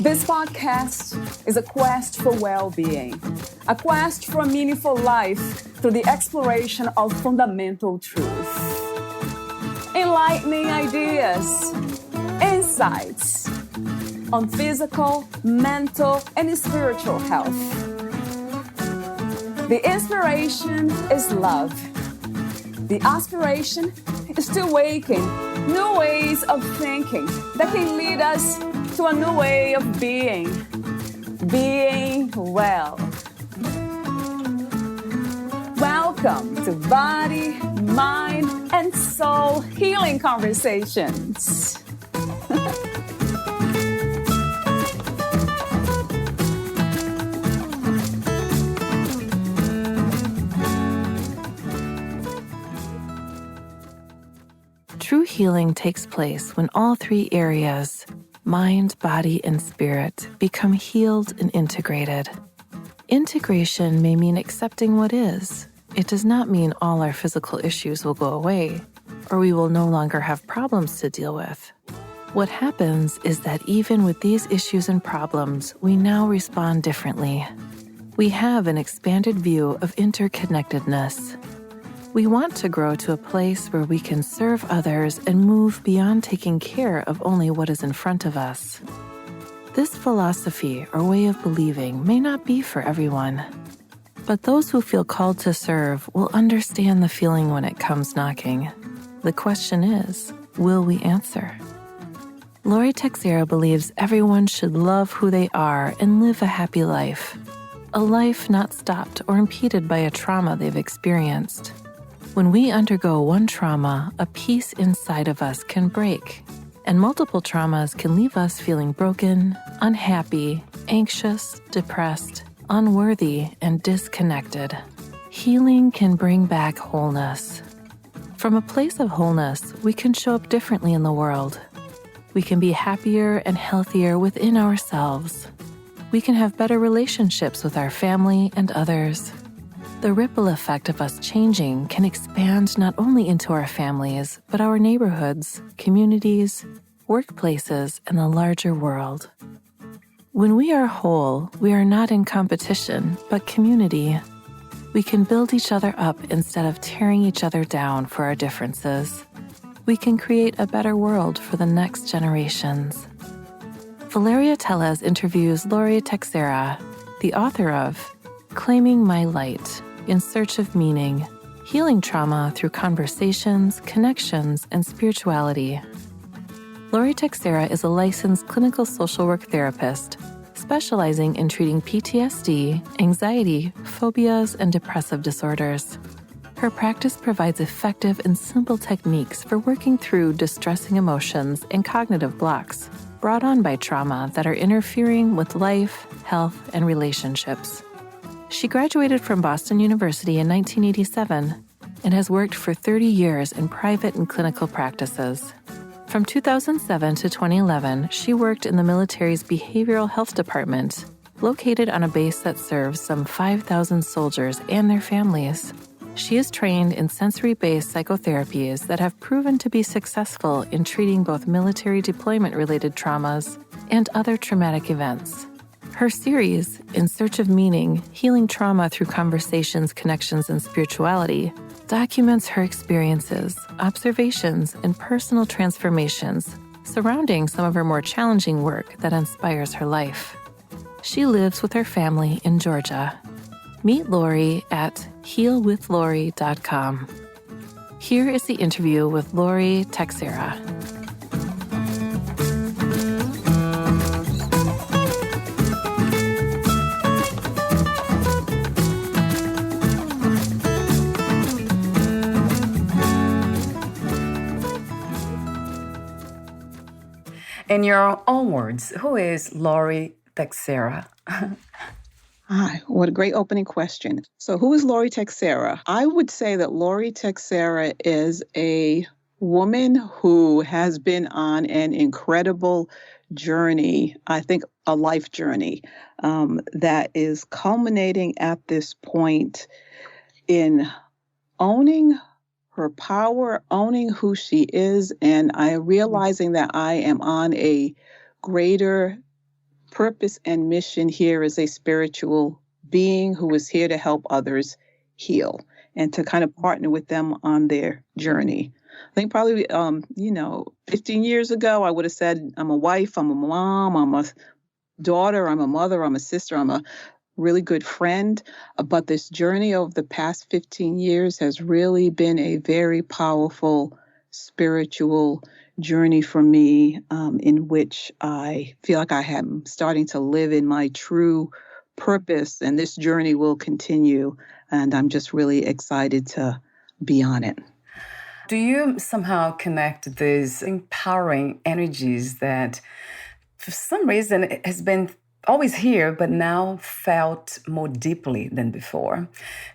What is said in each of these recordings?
This podcast is a quest for well-being, a quest for a meaningful life through the exploration of fundamental truth. Enlightening ideas, insights on physical, mental, and spiritual health. The inspiration is love. The aspiration is to awaken new ways of thinking that can lead us to a new way of being well. Welcome to Body, Mind, and Soul Healing Conversations. True healing takes place when all three areas, mind, body, and spirit, become healed and integrated. Integration may mean accepting what is. It does not mean all our physical issues will go away, or we will no longer have problems to deal with. What happens is that even with these issues and problems, we now respond differently. We have an expanded view of interconnectedness. We want to grow to a place where we can serve others and move beyond taking care of only what is in front of us. This philosophy or way of believing may not be for everyone, but those who feel called to serve will understand the feeling when it comes knocking. The question is, will we answer? Lori Texera believes everyone should love who they are and live a happy life, a life not stopped or impeded by a trauma they've experienced. When we undergo one trauma, a piece inside of us can break, and multiple traumas can leave us feeling broken, unhappy, anxious, depressed, unworthy, and disconnected. Healing can bring back wholeness. From a place of wholeness, we can show up differently in the world. We can be happier and healthier within ourselves. We can have better relationships with our family and others. The ripple effect of us changing can expand not only into our families, but our neighborhoods, communities, workplaces, and the larger world. When we are whole, we are not in competition, but community. We can build each other up instead of tearing each other down for our differences. We can create a better world for the next generations. Valeria Teles interviews Lori Texera, the author of Claiming My Light, In Search of Meaning, Healing Trauma Through Conversations, Connections, and Spirituality. Lori Texera is a licensed clinical social work therapist, specializing in treating PTSD, anxiety, phobias, and depressive disorders. Her practice provides effective and simple techniques for working through distressing emotions and cognitive blocks brought on by trauma that are interfering with life, health, and relationships. She graduated from Boston University in 1987 and has worked for 30 years in private and clinical practices. From 2007 to 2011, she worked in the military's Behavioral Health Department, located on a base that serves some 5,000 soldiers and their families. She is trained in sensory-based psychotherapies that have proven to be successful in treating both military deployment-related traumas and other traumatic events. Her series, In Search of Meaning, Healing Trauma Through Conversations, Connections, and Spirituality, documents her experiences, observations, and personal transformations surrounding some of her more challenging work that inspires her life. She lives with her family in Georgia. Meet Lori at healwithlori.com. Here is the interview with Lori Texera. In your own words, who is Lori Texera? Hi, what a great opening question. So who is Lori Texera? I would say that Lori Texera is a woman who has been on an incredible journey, I think a life journey, that is culminating at this point in owning her power, owning who she is, and realizing that I am on a greater purpose and mission here as a spiritual being who is here to help others heal and to kind of partner with them on their journey. I think probably, 15 years ago, I would have said, I'm a wife, I'm a mom, I'm a daughter, I'm a mother, I'm a sister, I'm a really good friend. But this journey over the past 15 years has really been a very powerful spiritual journey for me, in which I feel like I am starting to live in my true purpose, and this journey will continue. And I'm just really excited to be on it. Do you somehow connect these empowering energies that for some reason it has been always here, but now felt more deeply than before?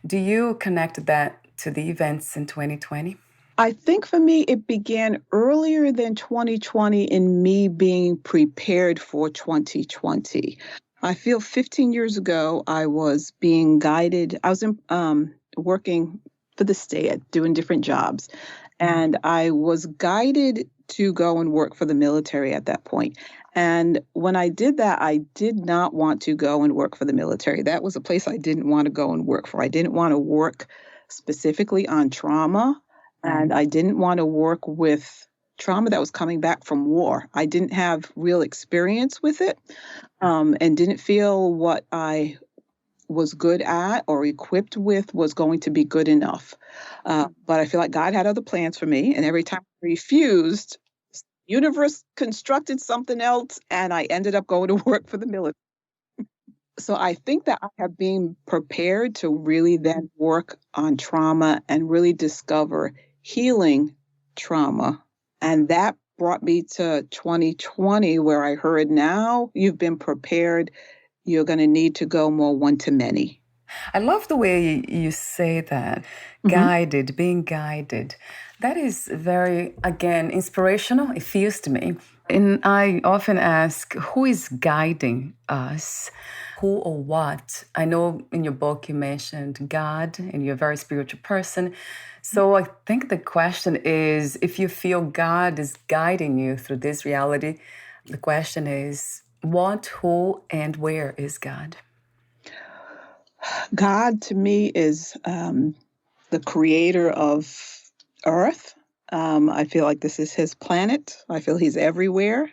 Do you connect that to the events in 2020? I think for me, it began earlier than 2020 in me being prepared for 2020. I feel 15 years ago, I was being guided. I was working for the state, doing different jobs, and I was guided to go and work for the military at that point. And when I did that, I did not want to go and work for the military. That was a place I didn't want to go and work for. I didn't want to work specifically on trauma, and I didn't want to work with trauma that was coming back from war. I didn't have real experience with it, and didn't feel what I was good at or equipped with was going to be good enough. But I feel like God had other plans for me, and every time I refused, universe constructed something else, and I ended up going to work for the military. So I think that I have been prepared to really then work on trauma and really discover healing trauma. And that brought me to 2020, where I heard, now you've been prepared, you're going to need to go more one-to-many. I love the way you say that, guided, being guided. That is very, again, inspirational. It feels to me. And I often ask, who is guiding us? Who or what? I know in your book you mentioned God, and you're a very spiritual person. So I think the question is, if you feel God is guiding you through this reality, the question is, what, who, and where is God? God, to me, is the creator of Earth. I feel like this is his planet. I feel he's everywhere.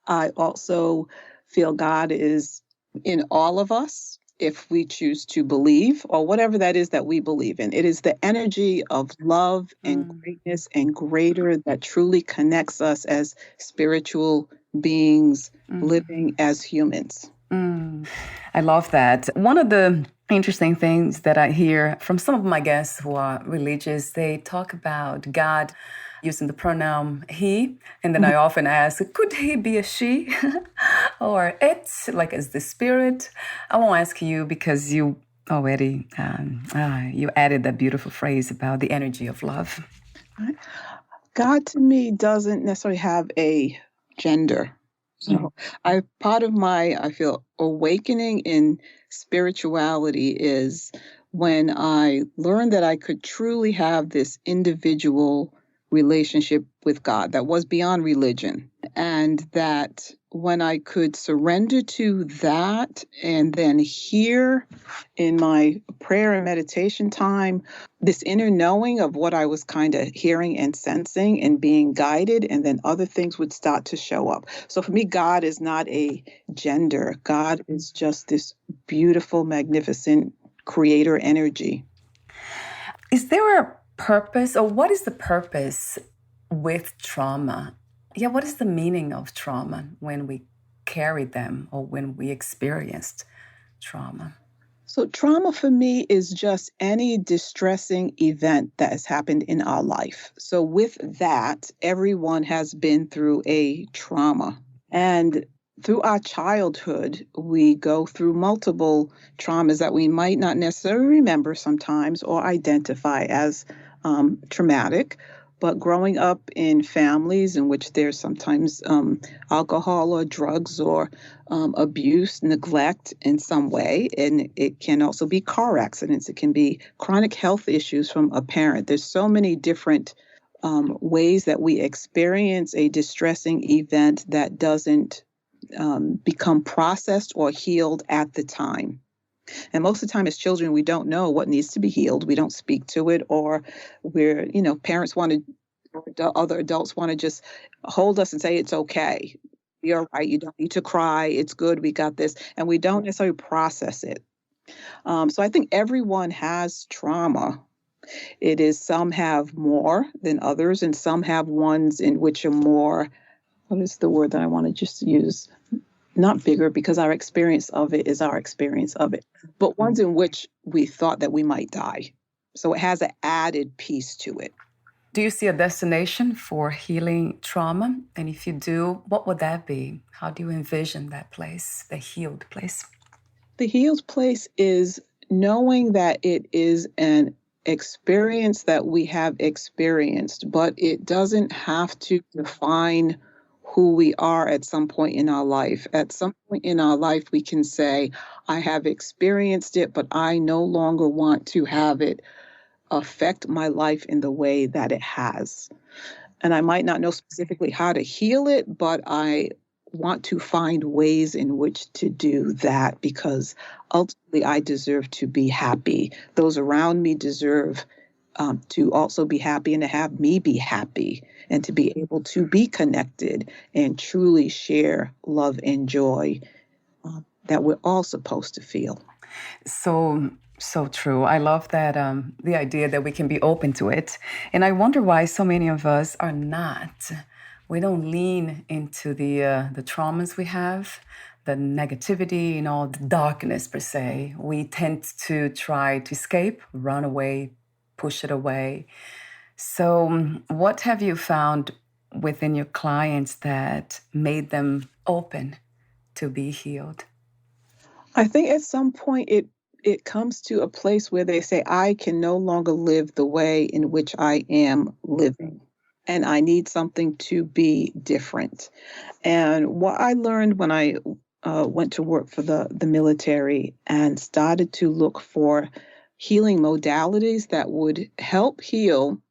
I also feel God is in all of us if we choose to believe, or whatever that is that we believe in. It is the energy of love and greatness and greater that truly connects us as spiritual beings living as humans. I love that. One of the interesting things that I hear from some of my guests who are religious, they talk about God using the pronoun he, and then I often ask, could he be a she or it, like as the spirit? I won't ask you because you already you added that beautiful phrase about the energy of love. God to me doesn't necessarily have a gender. So part of my, I feel, awakening in spirituality is when I learned that I could truly have this individual relationship with God that was beyond religion. And that when I could surrender to that and then hear in my prayer and meditation time, this inner knowing of what I was kind of hearing and sensing and being guided, and then other things would start to show up. So for me, God is not a gender. God is just this beautiful, magnificent creator energy. Is there a purpose, or what is the purpose with trauma? Yeah, what is the meaning of trauma when we carry them or when we experienced trauma? So trauma for me is just any distressing event that has happened in our life. So with that, everyone has been through a trauma. And through our childhood, we go through multiple traumas that we might not necessarily remember sometimes or identify as traumatic. But growing up in families in which there's sometimes alcohol or drugs or abuse, neglect in some way, and it can also be car accidents, it can be chronic health issues from a parent. There's so many different ways that we experience a distressing event that doesn't become processed or healed at the time. And most of the time as children, we don't know what needs to be healed. We don't speak to it, or parents want to, other adults want to just hold us and say, it's okay. You're right. You don't need to cry. It's good. We got this. And we don't necessarily process it. So I think everyone has trauma. It is, some have more than others, and some have ones in which are more, what is the word that I want to just use? Not bigger, because our experience of it is our experience of it, but ones in which we thought that we might die. So it has an added piece to it. Do you see a destination for healing trauma? And if you do, what would that be? How do you envision that place, the healed place? The healed place is knowing that it is an experience that we have experienced, but it doesn't have to define who we are at some point in our life. At some point in our life, we can say, I have experienced it, but I no longer want to have it affect my life in the way that it has. And I might not know specifically how to heal it, but I want to find ways in which to do that, because ultimately I deserve to be happy. Those around me deserve to also be happy, and to have me be happy, and to be able to be connected and truly share love and joy that we're all supposed to feel. So true. I love that, the idea that we can be open to it. And I wonder why so many of us are not. We don't lean into the traumas we have, the negativity, the darkness per se. We tend to try to escape, run away, push it away. So what have you found within your clients that made them open to be healed? I think at some point it comes to a place where they say, I can no longer live the way in which I am living, and I need something to be different. And what I learned when I went to work for the military and started to look for healing modalities that would help heal,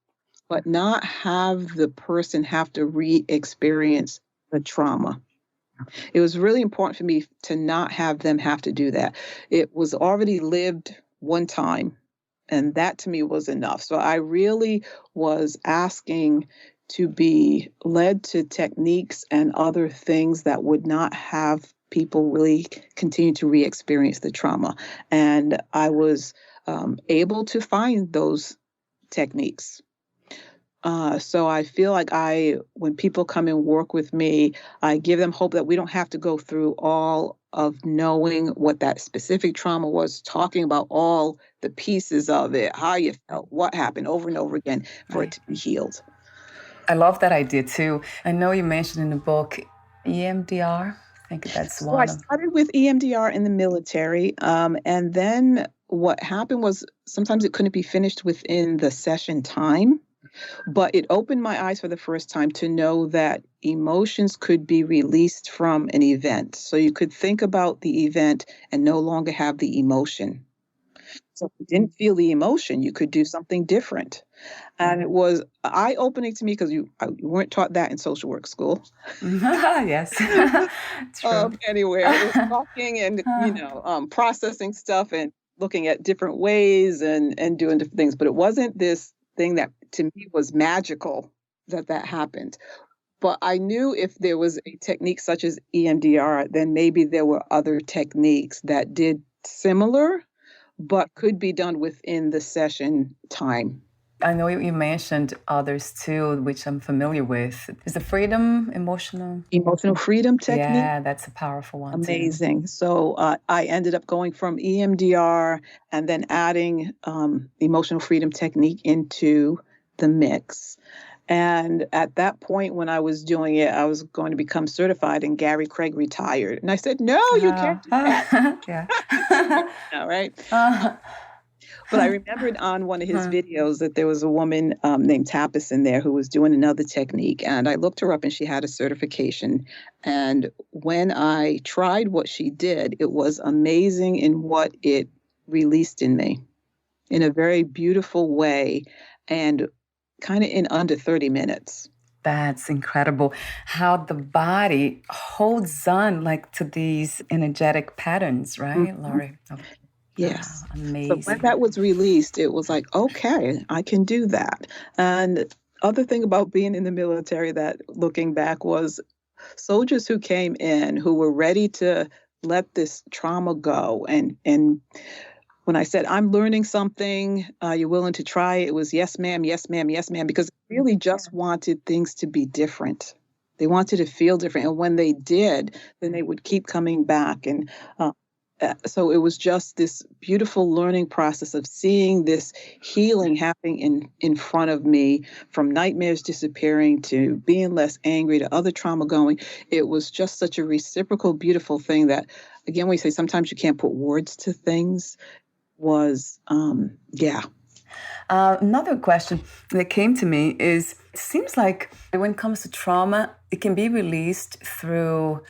but not have the person have to re-experience the trauma. It was really important for me to not have them have to do that. It was already lived one time, and that to me was enough. So I really was asking to be led to techniques and other things that would not have people really continue to re-experience the trauma. And I was able to find those techniques. So I feel like when people come and work with me, I give them hope that we don't have to go through all of knowing what that specific trauma was, talking about all the pieces of it, how you felt, what happened over and over again for it to be healed. I love that idea too. I know you mentioned in the book EMDR. I think that's one. So I started with EMDR in the military, and then what happened was sometimes it couldn't be finished within the session time. But it opened my eyes for the first time to know that emotions could be released from an event. So you could think about the event and no longer have the emotion. So if you didn't feel the emotion, you could do something different. And it was eye-opening to me, because you weren't taught that in social work school. Yes. True. Anywhere. It was talking and, processing stuff and looking at different ways and doing different things. But it wasn't this thing that to me was magical that happened. But I knew if there was a technique such as EMDR, then maybe there were other techniques that did similar, but could be done within the session time. I know you mentioned others too, which I'm familiar with. Is the emotional freedom technique? Yeah, that's a powerful one. Amazing. Too. So I ended up going from EMDR and then adding emotional freedom technique into the mix. And at that point, when I was doing it, I was going to become certified, and Gary Craig retired. And I said, no, you can't do that. Yeah. All right. But I remembered on one of his videos that there was a woman named Tapas in there who was doing another technique. And I looked her up, and she had a certification. And when I tried what she did, it was amazing in what it released in me in a very beautiful way, and kind of in under 30 minutes. That's incredible. How the body holds on like to these energetic patterns, right, Laurie? Oh, Yes. wow, So when amazing. that was released, it was like, okay, I can do that. And other thing about being in the military that looking back was soldiers who came in who were ready to let this trauma go. And when I said, I'm learning something, you're willing to try it was yes, ma'am, yes, ma'am, yes, ma'am, because they really just wanted things to be different. They wanted to feel different. And when they did, then they would keep coming back. And so it was just this beautiful learning process of seeing this healing happening in front of me, from nightmares disappearing to being less angry to other trauma going. It was just such a reciprocal, beautiful thing that, again, we say sometimes you can't put words to things. Another question that came to me is, it seems like when it comes to trauma, it can be released through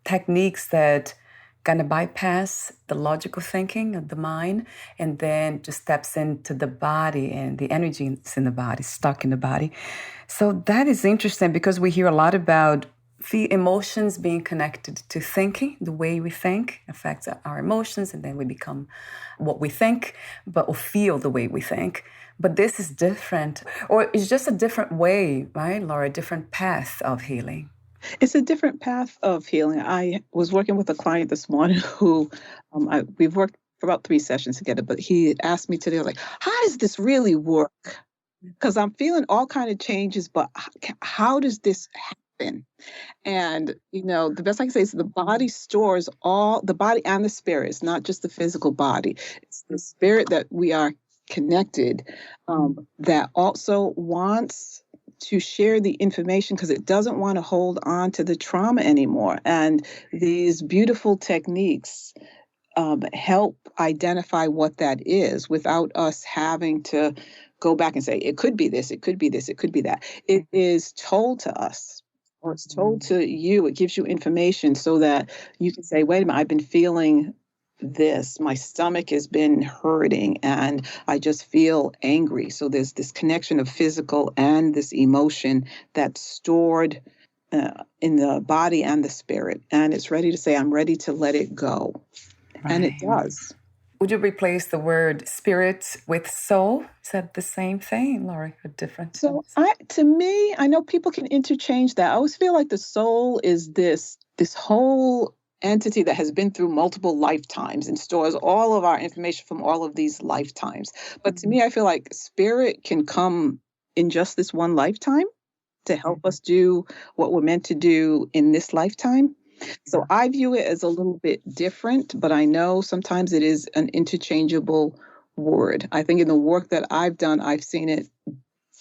techniques that kind of bypass the logical thinking of the mind and then just steps into the body and the energy is in the body, stuck in the body. So that is interesting because we hear a lot about the emotions being connected to thinking. The way we think affects our emotions, and then we become what we think, or feel the way we think. But this is different, or it's just a different way, right, Laura? A different path of healing. It's a different path of healing. I was working with a client this morning who we've worked for about 3 sessions together, but he asked me today, like, how does this really work? Because I'm feeling all kind of changes, but how does this happen? And, the best I can say is the body stores the body and the spirit. It's not just the physical body. It's the spirit that we are connected, that also wants to share the information because it doesn't want to hold on to the trauma anymore. And these beautiful techniques help identify what that is without us having to go back and say, it could be this, it could be this, it could be that. It is told to us, or it's told to you. It gives you information so that you can say, wait a minute, I've been feeling this. My stomach has been hurting and I just feel angry. So there's this connection of physical and this emotion that's stored in the body and the spirit. And it's ready to say, I'm ready to let it go. Right. And it does. Would you replace the word spirit with soul? Is that the same thing, Laurie, or different? So to me, I know people can interchange that. I always feel like the soul is this whole entity that has been through multiple lifetimes and stores all of our information from all of these lifetimes. But to me, I feel like spirit can come in just this one lifetime to help us do what we're meant to do in this lifetime. So I view it as a little bit different, but I know sometimes it is an interchangeable word. I think in the work that I've done, I've seen it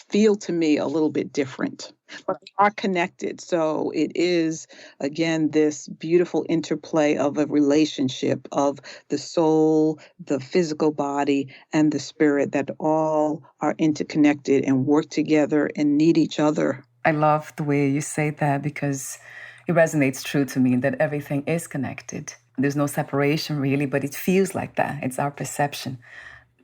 feel to me a little bit different, but they are connected. So it is, again, this beautiful interplay of a relationship of the soul, the physical body, and the spirit that all are interconnected and work together and need each other. I love the way you say that because it resonates true to me that everything is connected. There's no separation really, but it feels like that. It's our perception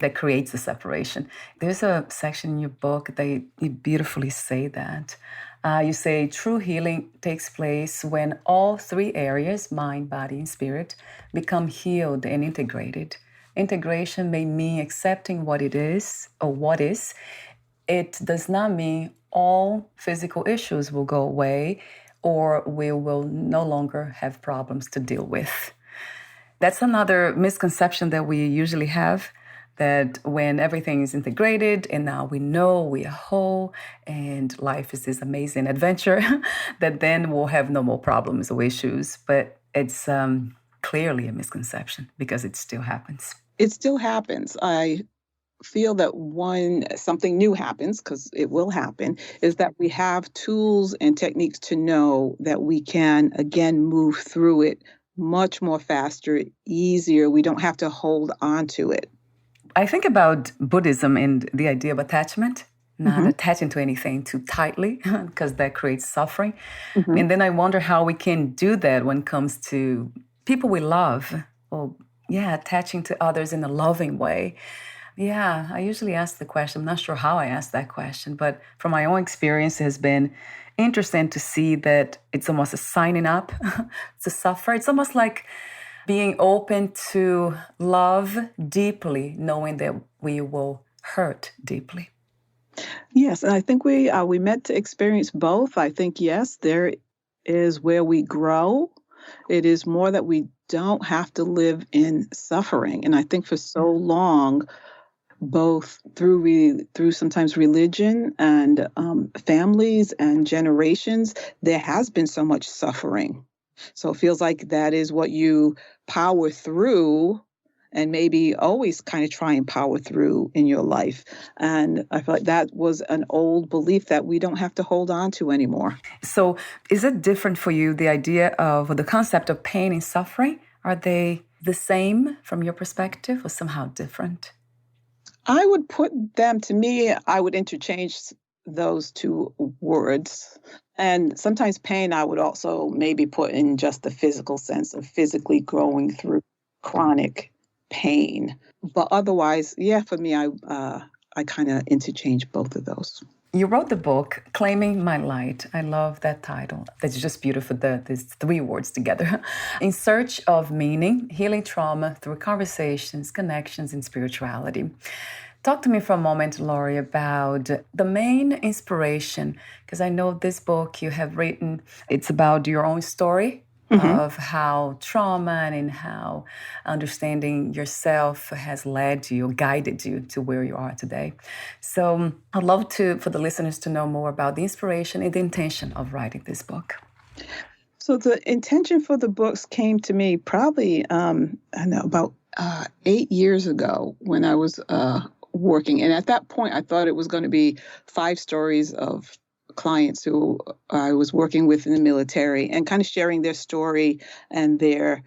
that creates the separation. There's a section in your book that you beautifully say that. You say true healing takes place when all 3 areas, mind, body, and spirit, become healed and integrated. Integration may mean accepting what it is or what is. It does not mean all physical issues will go away or we will no longer have problems to deal with. That's another misconception that we usually have, that when everything is integrated and now we know we are whole and life is this amazing adventure, that then we'll have no more problems or issues. But it's clearly a misconception because it still happens. It still happens. I feel that something new happens, because it will happen, is that we have tools and techniques to know that we can, again, move through it much more faster, easier. We don't have to hold on to it. I think about Buddhism and the idea of attachment, not attaching to anything too tightly, because that creates suffering. And then I wonder how we can do that when it comes to people we love, or attaching to others in a loving way. Yeah, I usually ask the question. I'm not sure how I ask that question, but from my own experience, it has been interesting to see that it's almost a signing up to suffer. It's almost like being open to love deeply, knowing that we will hurt deeply. Yes, and I think we meant to experience both. I think, yes, there is where we grow. It is more that we don't have to live in suffering. And I think for so long, both through sometimes religion and families and generations, there has been so much suffering. So it feels like that is what you power through and maybe always kind of try and power through in your life. And I feel like that was an old belief that we don't have to hold on to anymore. So is it different for you, the idea of the concept of pain and suffering? Are they the same from your perspective or somehow different? I would put them, to me, I would interchange those two words. And sometimes pain, I would also maybe put in just the physical sense of physically going through chronic pain. But otherwise, yeah, for me, I kind of interchange both of those. You wrote the book, Claiming My Light. I love that title. That's just beautiful, these three words together. In search of meaning, healing trauma through conversations, connections, and spirituality. Talk to me for a moment, Laurie, about the main inspiration, because I know this book you have written, it's about your own story of how trauma and how understanding yourself has led you, guided you to where you are today. So I'd love for the listeners to know more about the inspiration and the intention of writing this book. So the intention for the books came to me probably, about 8 years ago when I was working. And at that point, I thought it was going to be 5 stories of clients who I was working with in the military and kind of sharing their story and their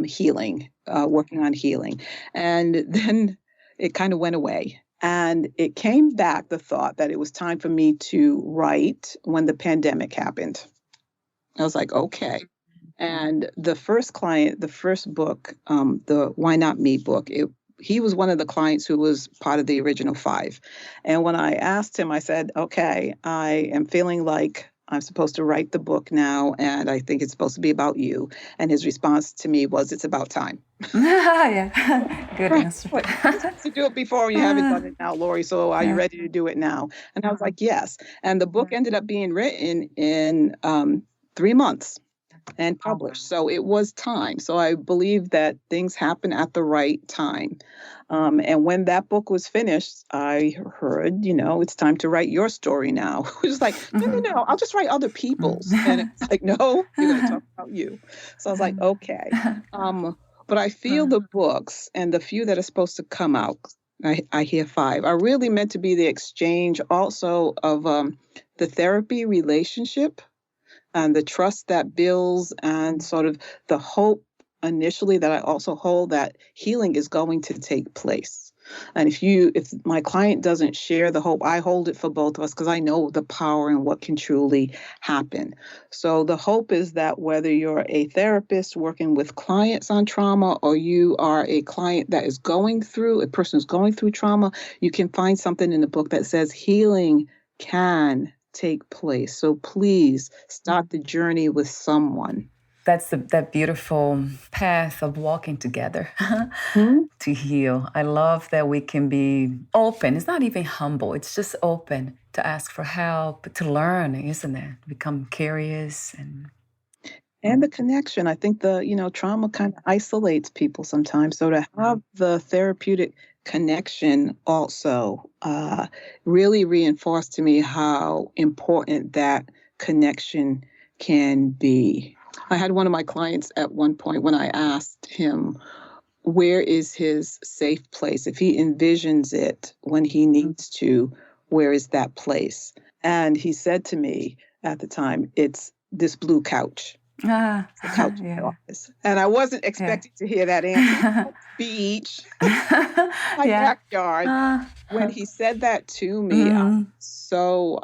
healing, working on healing. And then it kind of went away. And it came back, the thought that it was time for me to write when the pandemic happened. I was like, okay. And the first client, the first book, the Why Not Me book, he was one of the clients who was part of the original 5. And when I asked him, I said, okay, I am feeling like I'm supposed to write the book now, and I think it's supposed to be about you. And his response to me was, it's about time. Yeah, good answer. You have to do it before, you haven't done it now, Lori, so are you ready to do it now? And I was like, yes. And the book ended up being written in 3 months and published. So it was time. So I believe that things happen at the right time. And when that book was finished, I heard, it's time to write your story now. It was like, no, I'll just write other people's. And it's like, no, you're going to talk about you. So I was like, okay. But I feel the books and the few that are supposed to come out, I hear 5, are really meant to be the exchange also of the therapy relationship and the trust that builds and sort of the hope initially that I also hold that healing is going to take place. And if my client doesn't share the hope, I hold it for both of us because I know the power and what can truly happen. So the hope is that whether you're a therapist working with clients on trauma or you are a client that is a person who's going through trauma, you can find something in the book that says healing can take place. So please start the journey with someone. That's that beautiful path of walking together to heal. I love that we can be open. It's not even humble. It's just open to ask for help, to learn, isn't it? Become curious and the connection. I think trauma kind of isolates people sometimes. So to have the therapeutic connection also really reinforced to me how important that connection can be. I had one of my clients at one point when I asked him, where is his safe place? If he envisions it when he needs to, where is that place? And he said to me at the time, it's this blue couch. The couch in the office. And I wasn't expecting to hear that answer. Beach, my backyard. When he said that to me, I'm so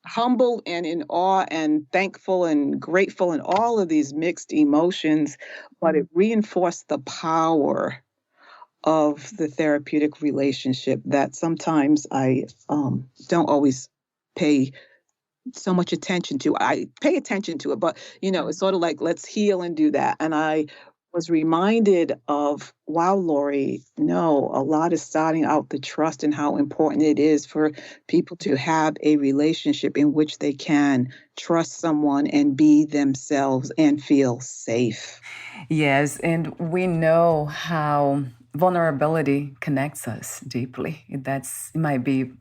humbled and in awe and thankful and grateful and all of these mixed emotions, but it reinforced the power of the therapeutic relationship that sometimes I don't always pay so much attention to. I pay attention to it, but it's sort of like, let's heal and do that. And I was reminded of, wow, Lori, no, a lot is starting out the trust and how important it is for people to have a relationship in which they can trust someone and be themselves and feel safe. Yes, and we know how vulnerability connects us deeply. It might be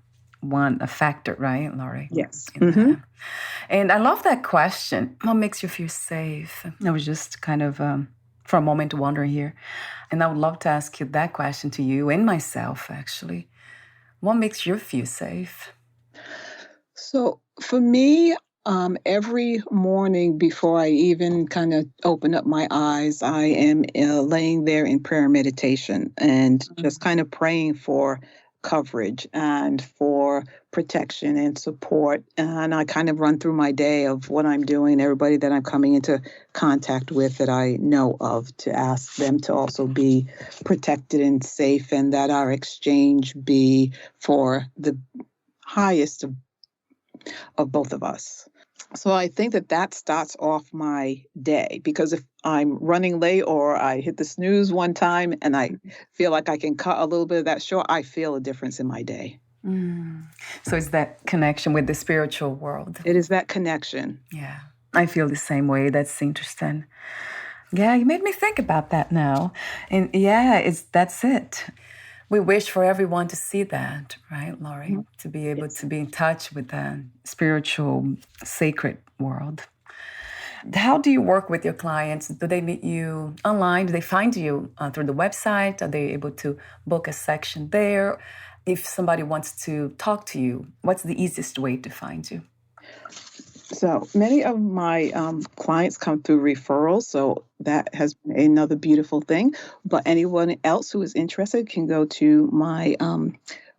a factor, right, Laurie? Yes. And I love that question. What makes you feel safe? I was just kind of, for a moment, wondering here. And I would love to ask you that question to you and myself, actually. What makes you feel safe? So for me, every morning before I even kind of open up my eyes, I am laying there in prayer meditation and just kind of praying for coverage and for protection and support. And I kind of run through my day of what I'm doing, everybody that I'm coming into contact with that I know of, to ask them to also be protected and safe, and that our exchange be for the highest of both of us. So I think that starts off my day, because if I'm running late or I hit the snooze one time and I feel like I can cut a little bit of that short, I feel a difference in my day. So it's that connection with the spiritual world. It is that connection. Yeah, I feel the same way. That's interesting. Yeah, you made me think about that now. And yeah, that's it. We wish for everyone to see that, right, Laurie? To be able to be in touch with the spiritual, sacred world. How do you work with your clients? Do they meet you online? Do they find you through the website? Are they able to book a section there? If somebody wants to talk to you, what's the easiest way to find you? So many of my clients come through referrals, so that has been another beautiful thing. But anyone else who is interested can go to my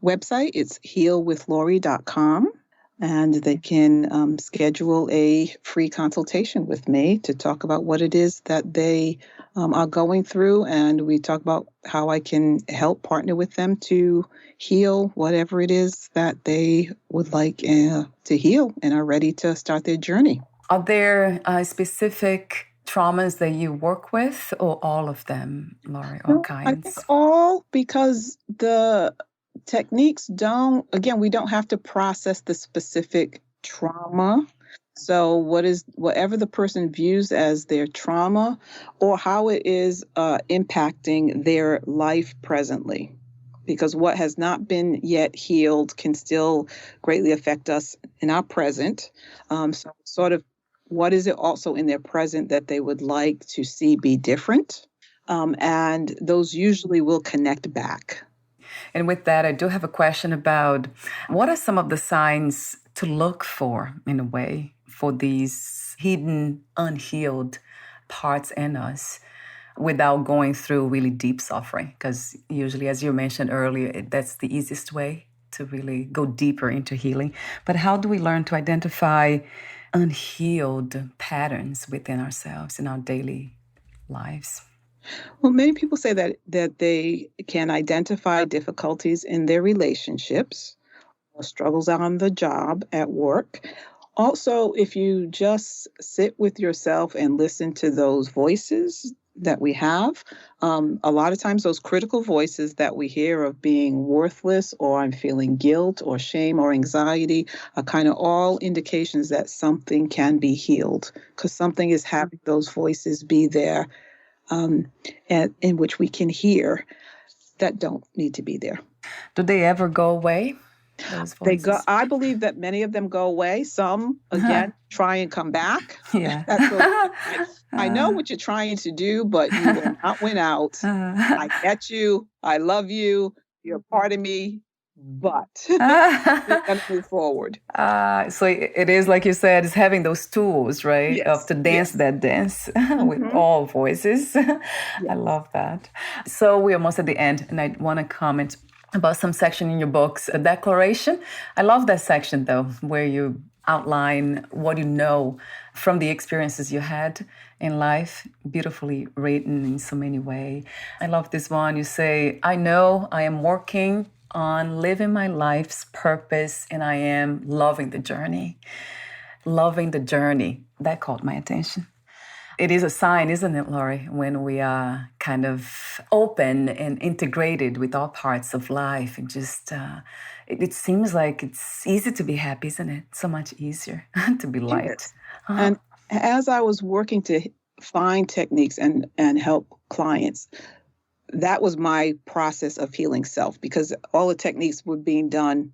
website. It's healwithlori.com, and they can schedule a free consultation with me to talk about what it is that they are going through, and we talk about how I can help partner with them to heal whatever it is that they would like to heal and are ready to start their journey. Are there specific traumas that you work with, or all of them, Laurie, all kinds? I think all, because the techniques we don't have to process the specific trauma. So whatever the person views as their trauma, or how it is impacting their life presently. Because what has not been yet healed can still greatly affect us in our present. So sort of, what is it also in their present that they would like to see be different? And those usually will connect back. And with that, I do have a question about what are some of the signs to look for, in a way, for these hidden, unhealed parts in us, without going through really deep suffering? Because usually, as you mentioned earlier, that's the easiest way to really go deeper into healing. But how do we learn to identify unhealed patterns within ourselves in our daily lives? Well, many people say that they can identify difficulties in their relationships or struggles on the job, at work. Also, if you just sit with yourself and listen to those voices that we have, a lot of times those critical voices that we hear of being worthless, or I'm feeling guilt or shame or anxiety, are kind of all indications that something can be healed, because something is having those voices be there, in which we can hear, that don't need to be there. Do they ever go away? They go. I believe that many of them go away. Some, again, try and come back. Yeah. I know what you're trying to do, but you will not win out. I get you. I love you. You're part of me. But we're going to move forward. So it is, like you said, it's having those tools, right? Yes. Of to dance that dance with all voices. Yes. I love that. So we're almost at the end, and I want to comment about some section in your books, a declaration. I love that section, though, where you outline what you know from the experiences you had in life, beautifully written in so many ways. I love this one. You say, I know I am working on living my life's purpose and I am loving the journey. Loving the journey. That caught my attention. It is a sign, isn't it, Lori, when we are kind of open and integrated with all parts of life and just, it seems like it's easy to be happy, isn't it? So much easier to be light. Yes. And as I was working to find techniques and help clients, that was my process of healing self, because all the techniques were being done.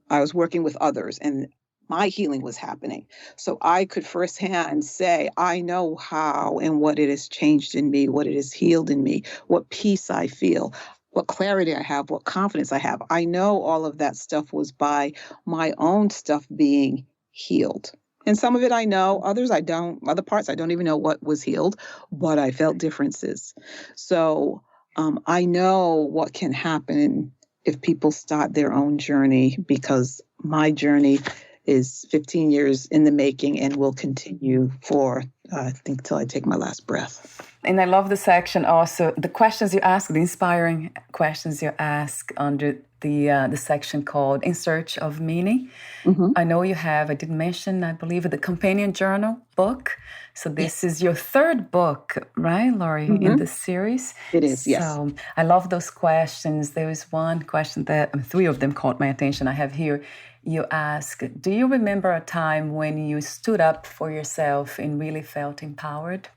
I was working with others and my healing was happening. So I could firsthand say, I know how and what it has changed in me, what it has healed in me, what peace I feel, what clarity I have, what confidence I have. I know all of that stuff was by my own stuff being healed. And some of it I know, others I don't, other parts I don't even know what was healed, but I felt differences. So I know what can happen if people start their own journey, because my journey is 15 years in the making and will continue for, I think, till I take my last breath. And I love the section also, the questions you ask, the inspiring questions you ask under the section called In Search of Meaning. Mm-hmm. I know you have, I did mention, I believe, the companion journal book. So this is your third book, right, Lori, in this series? It is, yes. So I love those questions. There was one question that, three of them caught my attention. I have here. You ask, do you remember a time when you stood up for yourself and really felt empowered?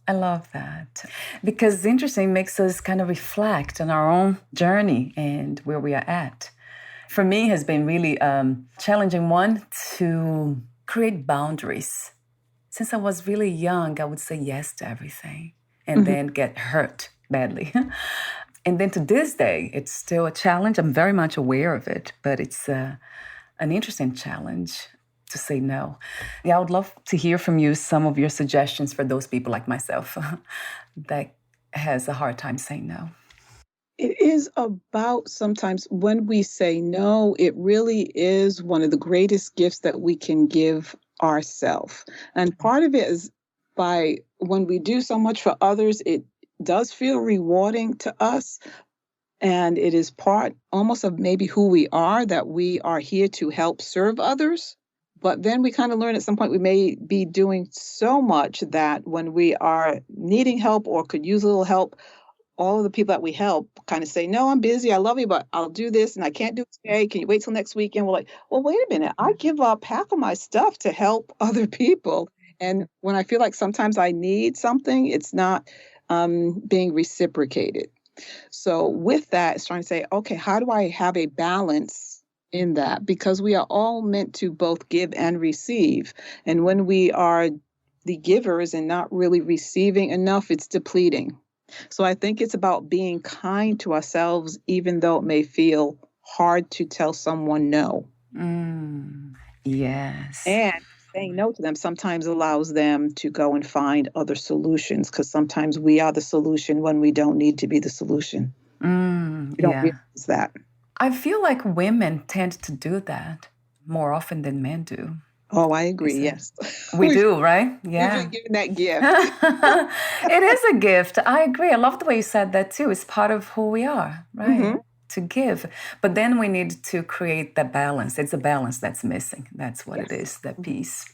I love that. Because it's interesting, it makes us kind of reflect on our own journey and where we are at. For me, it has been really challenging one to create boundaries. Since I was really young, I would say yes to everything and then get hurt badly. And then to this day, it's still a challenge. I'm very much aware of it, but it's an interesting challenge to say no. Yeah, I would love to hear from you some of your suggestions for those people like myself that has a hard time saying no. It is about sometimes when we say no, it really is one of the greatest gifts that we can give ourselves. And part of it is by when we do so much for others, it does feel rewarding to us. And it is part almost of maybe who we are, that we are here to help serve others. But then we kind of learn at some point we may be doing so much that when we are needing help or could use a little help, all of the people that we help kind of say, no, I'm busy. I love you, but I'll do this and I can't do it today. Can you wait till next weekend? We're like, well, wait a minute. I give up half of my stuff to help other people. And when I feel like sometimes I need something, it's not being reciprocated. So with that, it's trying to say, okay, how do I have a balance in that? Because we are all meant to both give and receive. And when we are the givers and not really receiving enough, it's depleting. So I think it's about being kind to ourselves, even though it may feel hard to tell someone no. Yes. And saying no to them sometimes allows them to go and find other solutions, because sometimes we are the solution when we don't need to be the solution. We don't realize that. I feel like women tend to do that more often than men do. Oh, I agree. Yes. We do, right? Yeah. We've been given that gift. It is a gift. I agree. I love the way you said that too. It's part of who we are, right? Mm-hmm. To give. But then we need to create the balance. It's a balance that's missing. That's what it is, that piece.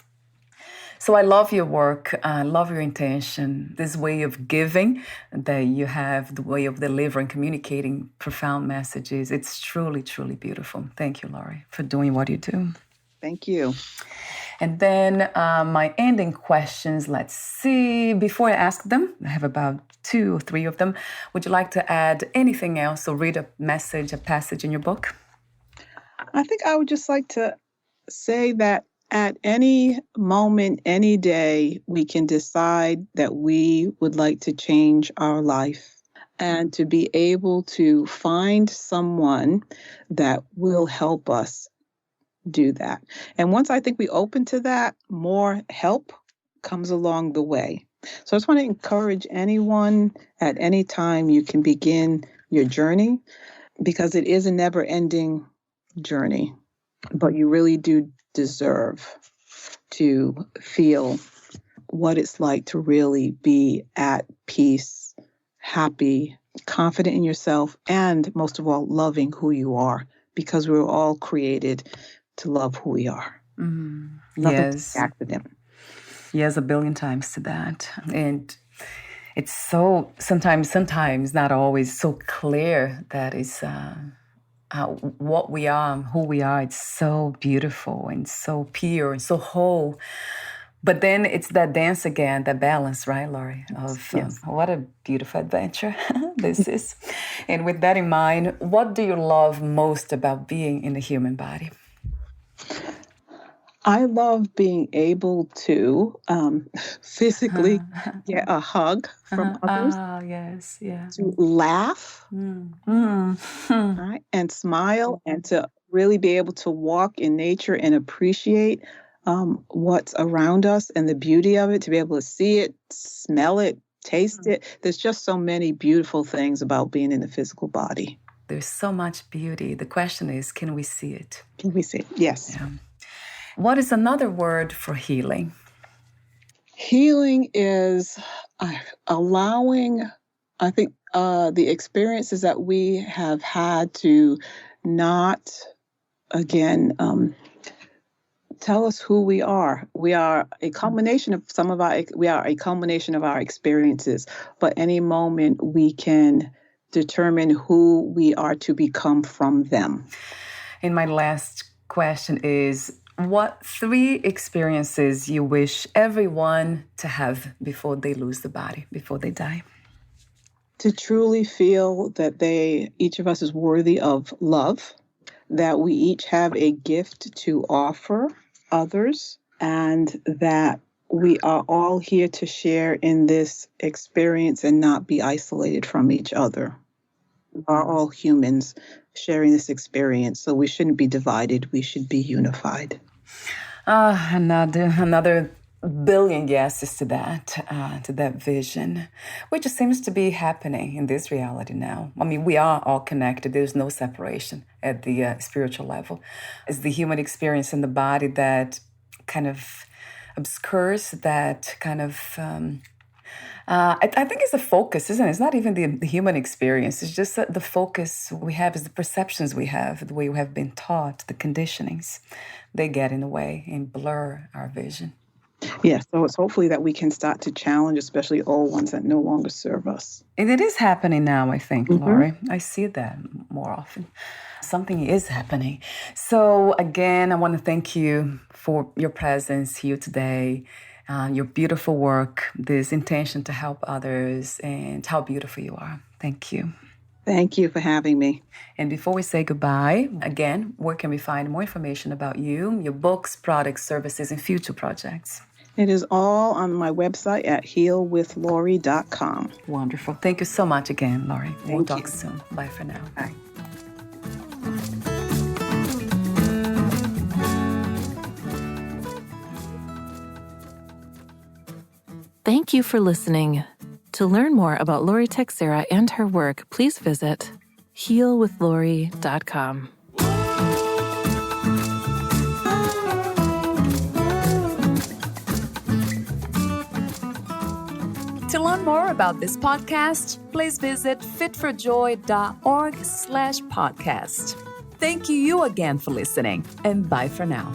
So I love your work. I love your intention, this way of giving that you have, the way of delivering, communicating profound messages. It's truly, truly beautiful. Thank you, Lori, for doing what you do. Thank you. And then my ending questions, let's see. Before I ask them, I have about 2 or 3 of them. Would you like to add anything else or read a message, a passage in your book? I think I would just like to say that at any moment, any day, we can decide that we would like to change our life, and to be able to find someone that will help us do that. And once I think we open to that, more help comes along the way. So I just want to encourage anyone at any time you can begin your journey, because it is a never-ending journey, but you really do deserve to feel what it's like to really be at peace, happy, confident in yourself, and most of all, loving who you are, because we were all created to love who we are. Yes. Accident. Yes, a billion times to that. And it's so sometimes not always so clear that is what we are, who we are. It's so beautiful and so pure and so whole. But then it's that dance again, that balance, right, Lori? Of what a beautiful adventure this is. And with that in mind, what do you love most about being in the human body? I love being able to physically get a hug from others. Yes, yeah. To laugh, right, and smile, and to really be able to walk in nature and appreciate what's around us and the beauty of it, to be able to see it, smell it, taste it. There's just so many beautiful things about being in the physical body. There's so much beauty. The question is, can we see it? Can we see it? Yes. Yeah. What is another word for healing? Healing is allowing, I think, the experiences that we have had to not, again, tell us who we are. We are a culmination of a culmination of our experiences, but any moment we can determine who we are to become from them. And my last question is, what 3 experiences you wish everyone to have before they lose the body, before they die? To truly feel that each of us is worthy of love, that we each have a gift to offer others, and that we are all here to share in this experience and not be isolated from each other. We are all humans sharing this experience, so we shouldn't be divided. We should be unified. Another billion yeses to that vision, which seems to be happening in this reality now. I mean, we are all connected. There's no separation at the spiritual level. It's the human experience in the body that kind of obscures that kind of... I think it's the focus, isn't it? It's not even the human experience. It's just that the focus we have is the perceptions we have, the way we have been taught, the conditionings. They get in the way and blur our vision. Yes, so it's hopefully that we can start to challenge, especially old ones that no longer serve us. And it is happening now, I think, Lori. I see that more often. Something is happening. So again, I want to thank you for your presence here today. Your beautiful work, this intention to help others, and how beautiful you are. Thank you. Thank you for having me. And before we say goodbye, again, where can we find more information about you, your books, products, services, and future projects? It is all on my website at healwithlori.com. Wonderful. Thank you so much again, Lori. We'll talk soon. Bye for now. Bye. Thank you for listening. To learn more about Lori Texera and her work, please visit healwithlori.com. To learn more about this podcast, please visit fitforjoy.org/podcast. Thank you again for listening, and bye for now.